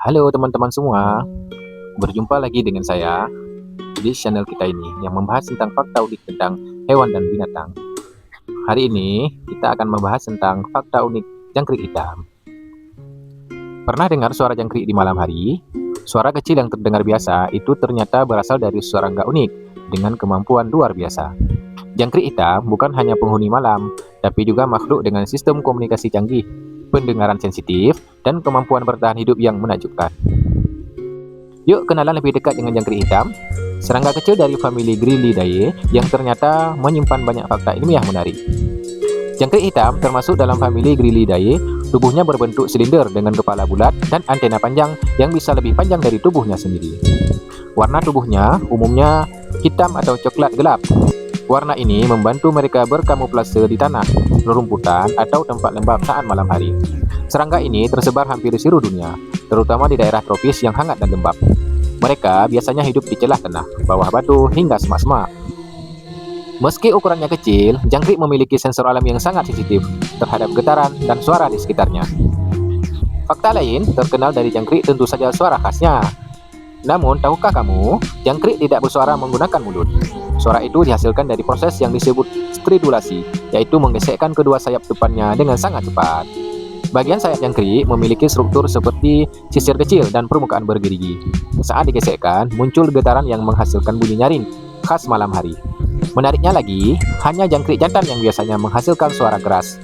Halo teman-teman semua, berjumpa lagi dengan saya di channel kita ini yang membahas tentang fakta unik tentang hewan dan binatang. Hari ini kita akan membahas tentang fakta unik jangkrik hitam. Pernah dengar suara jangkrik di malam hari? Suara kecil yang terdengar biasa itu ternyata berasal dari serangga unik dengan kemampuan luar biasa. Jangkrik hitam bukan hanya penghuni malam, tapi juga makhluk dengan sistem komunikasi canggih, pendengaran sensitif, dan kemampuan bertahan hidup yang menakjubkan. Yuk kenalan lebih dekat dengan jangkrik hitam, serangga kecil dari famili Grylidae yang ternyata menyimpan banyak fakta ilmiah menarik. Jangkrik hitam termasuk dalam famili Grylidae, tubuhnya berbentuk silinder dengan kepala bulat dan antena panjang yang bisa lebih panjang dari tubuhnya sendiri. Warna tubuhnya umumnya hitam atau coklat gelap. Warna ini membantu mereka berkamuflase di tanah, rerumputan, atau tempat lembab saat malam hari. Serangga ini tersebar hampir di seluruh dunia, terutama di daerah tropis yang hangat dan lembab. Mereka biasanya hidup di celah tanah, bawah batu, hingga semak-semak. Meski ukurannya kecil, jangkrik memiliki sensor alam yang sangat sensitif terhadap getaran dan suara di sekitarnya. Fakta lain terkenal dari jangkrik tentu saja suara khasnya. Namun, tahukah kamu, jangkrik tidak bersuara menggunakan mulut. Suara itu dihasilkan dari proses yang disebut stridulasi, yaitu menggesekkan kedua sayap depannya dengan sangat cepat. Bagian sayap jangkrik memiliki struktur seperti sisir kecil dan permukaan bergerigi. Saat digesekkan, muncul getaran yang menghasilkan bunyi nyaring khas malam hari. Menariknya lagi, hanya jangkrik jantan yang biasanya menghasilkan suara keras.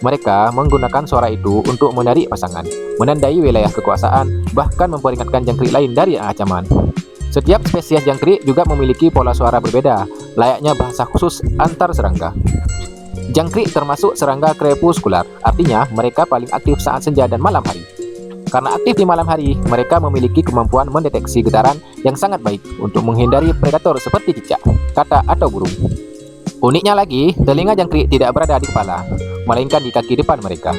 Mereka menggunakan suara itu untuk menarik pasangan, menandai wilayah kekuasaan, bahkan memperingatkan jangkrik lain dari ancaman. Setiap spesies jangkrik juga memiliki pola suara berbeda, layaknya bahasa khusus antar serangga. Jangkrik termasuk serangga krepuskular, artinya mereka paling aktif saat senja dan malam hari. Karena aktif di malam hari, mereka memiliki kemampuan mendeteksi getaran yang sangat baik untuk menghindari predator seperti cicak, katak, atau burung. Uniknya lagi, telinga jangkrik tidak berada di kepala, melainkan di kaki depan mereka.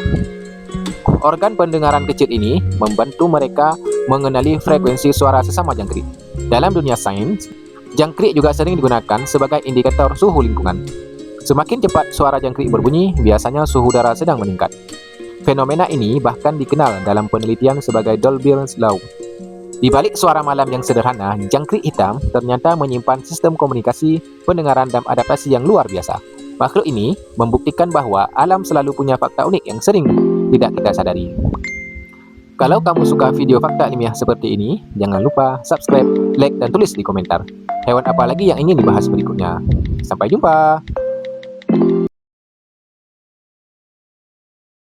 Organ pendengaran kecil ini membantu mereka mengenali frekuensi suara sesama jangkrik. Dalam dunia sains, jangkrik juga sering digunakan sebagai indikator suhu lingkungan. Semakin cepat suara jangkrik berbunyi, biasanya suhu udara sedang meningkat. Fenomena ini bahkan dikenal dalam penelitian sebagai Dolbear's Law. Di balik suara malam yang sederhana, jangkrik hitam ternyata menyimpan sistem komunikasi, pendengaran, dan adaptasi yang luar biasa. Makhluk ini membuktikan bahwa alam selalu punya fakta unik yang sering tidak kita sadari. Kalau kamu suka video fakta ilmiah seperti ini, jangan lupa subscribe, like, dan tulis di komentar. Hewan apa lagi yang ingin dibahas berikutnya? Sampai jumpa!